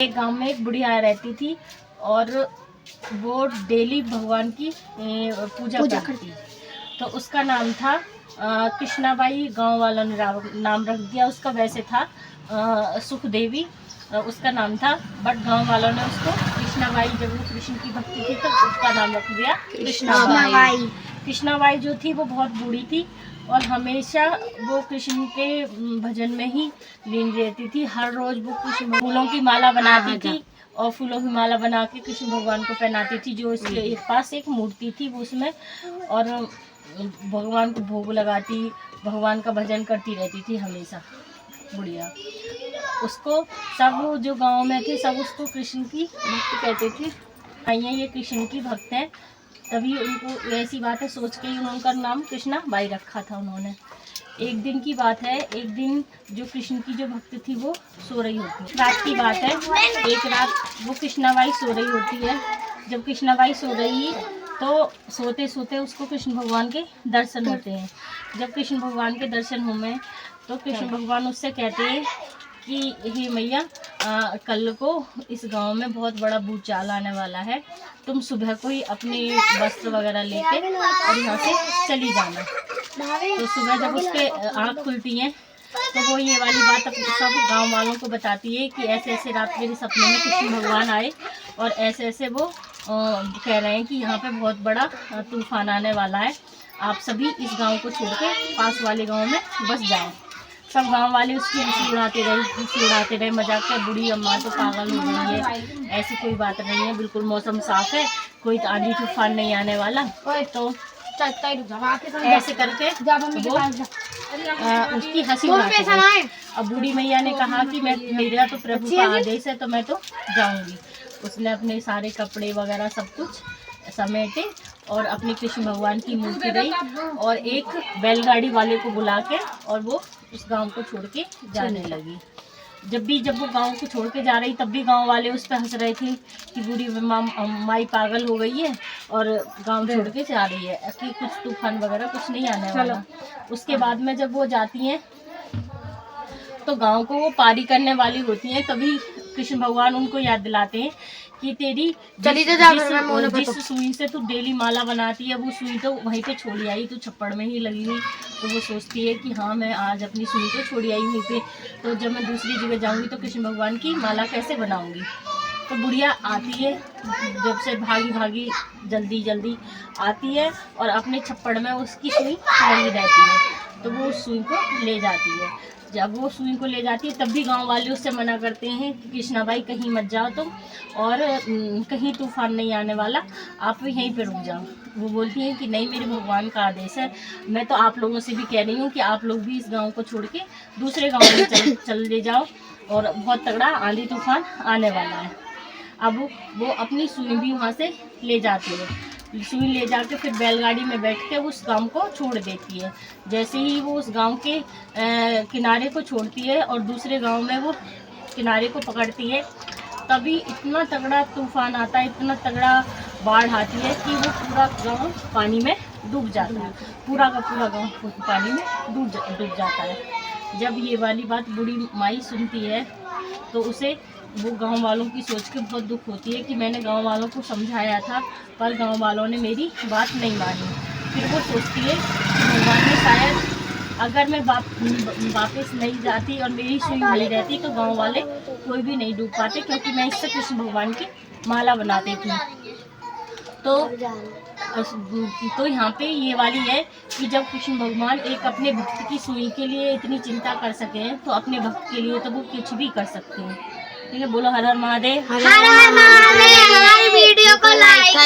एक गांव में एक बुढ़िया रहती थी और वो डेली भगवान की पूजा करती थी। तो उसका नाम था कृष्णाबाई। गांव वालों ने नाम रख दिया उसका, वैसे था सुखदेवी उसका नाम था, बट गांव वालों ने उसको कृष्णाबाई, जब वो कृष्ण की भक्ति थी तो उसका नाम रख दिया कृष्णाबाई। कृष्णाबाई जो थी वो बहुत बूढ़ी थी और हमेशा वो कृष्ण के भजन में ही लीन रहती थी। हर रोज वो कृष्ण फूलों की माला बनाती थी और फूलों की माला बना के कृष्ण भगवान को पहनाती थी। जो इसके पास एक मूर्ति थी वो उसमें, और भगवान को भोग लगाती, भगवान का भजन करती रहती थी हमेशा बुढ़िया। उसको सब जो गांव में थे सब उसको कृष्ण की भक्त कहते थे। ये कृष्ण की भक्त है, तभी उनको ऐसी बात है सोच के ही उनका नाम कृष्णा बाई रखा था उन्होंने। एक दिन की बात है, एक दिन जो कृष्ण की जो भक्त थी वो सो रही होती है। रात की बात है, एक रात वो कृष्णाबाई सो रही होती है। जब कृष्णाबाई सो रही तो सोते सोते उसको कृष्ण भगवान के दर्शन होते हैं। जब कृष्ण भगवान के दर्शन हुए तो कृष्ण भगवान उससे कहते हैं कि हे मैया, कल को इस गांव में बहुत बड़ा भूचाल आने वाला है, तुम सुबह को ही अपने वस्त्र वगैरह लेके और यहाँ से चली जाना। तो सुबह जब उसके आँख खुलती हैं तो वो ये वाली बात सब गांव वालों को बताती है कि ऐसे ऐसे रात मेरे सपने में कृष्ण भगवान आए और ऐसे ऐसे वो कह रहे हैं कि यहाँ पे बहुत बड़ा तूफान आने वाला है, आप सभी इस गांव को छोड़ के पास वाले गांव में बस जाओ। सब गांव वाले उसकी हंसी उड़ाते रहे, मजाक कर, बुढ़ी अम्मा तो पागल हो गई है, ऐसी कोई बात नहीं है, बिल्कुल मौसम साफ है, कोई आंधी तूफान नहीं आने वाला। तो ऐसे करके वो उसकी हंसी उड़ाते रहे। अब बूढ़ी मैया ने कहा कि मेरा तो प्रभु का आदेश है तो मैं तो जाऊंगी। उसने अपने सारे कपड़े वगैरह सब कुछ समेटे और अपने कृष्ण भगवान की मूर्ति गई और एक बैलगाड़ी वाले को बुला के और वो उस गांव को छोड़ के जाने लगी। जब वो गांव को छोड़ के जा रही तब भी गांव वाले उस पर हंस रहे थे कि बूढ़ी माई पागल हो गई है और गांव छोड़ के जा रही है, कि कुछ तूफान वगैरह कुछ नहीं आने वाला। उसके बाद में जब वो जाती हैं तो गांव को वो पारी करने वाली होती हैं, तभी कृष्ण भगवान उनको याद दिलाते हैं कि तेरी जिस सुई से तू डेली माला बनाती है वो सुई तो वहीं पे छोड़ी आई, तू छप्पड़ में ही लगी हुई। तो वो सोचती है कि हाँ मैं आज अपनी सुई तो छोड़ी आई वहीं पे, तो जब मैं दूसरी जगह जाऊंगी तो कृष्ण भगवान की माला कैसे बनाऊंगी। तो बुढ़िया आती है, जब से भागी जल्दी आती है और अपने छप्पड़ में उसकी सुई लगी रहती है, तो वो उस सुई को ले जाती है। जब वो सुई को ले जाती है तब भी गांव वाले उससे मना करते हैं कि कृष्णाबाई कहीं मत जाओ तुम, और कहीं तूफान नहीं आने वाला, आप यहीं पे रुक जाओ। वो बोलती हैं कि नहीं, मेरे भगवान का आदेश है, मैं तो आप लोगों से भी कह रही हूँ कि आप लोग भी इस गांव को छोड़ के दूसरे गांव में चले जाओ और बहुत तगड़ा आंधी तूफान आने वाला है। अब वो अपनी सुई भी वहाँ से ले जाती है, सुई ले जाके फिर बैलगाड़ी में बैठ के उस गांव को छोड़ देती है। जैसे ही वो उस गांव के किनारे को छोड़ती है और दूसरे गांव में वो किनारे को पकड़ती है, तभी इतना तगड़ा तूफान आता है, इतना तगड़ा बाढ़ आती है कि वो पूरा गांव पानी में डूब जाता है, पूरा का पूरा गांव पानी में डूब जाता है। जब ये वाली बात बूढ़ी माई सुनती है तो उसे वो गांव वालों की सोच के बहुत दुख होती है कि मैंने गांव वालों को समझाया था पर गांव वालों ने मेरी बात नहीं मानी। फिर वो सोचती है कि भगवान ने शायद अगर मैं वापस नहीं जाती और मेरी सुई वहीं रहती तो गांव वाले कोई भी नहीं डूब पाते, क्योंकि मैं इससे कृष्ण भगवान की माला बनाती थी। तो यहाँ पे ये वाली है कि जब कृष्ण भगवान एक अपने भक्त की सुई के लिए इतनी चिंता कर सके तो अपने भक्त के लिए तो वो कुछ भी कर सकते हैं। ठीक है, बोलो हर हर महादेव। हमारी वीडियो को लाइक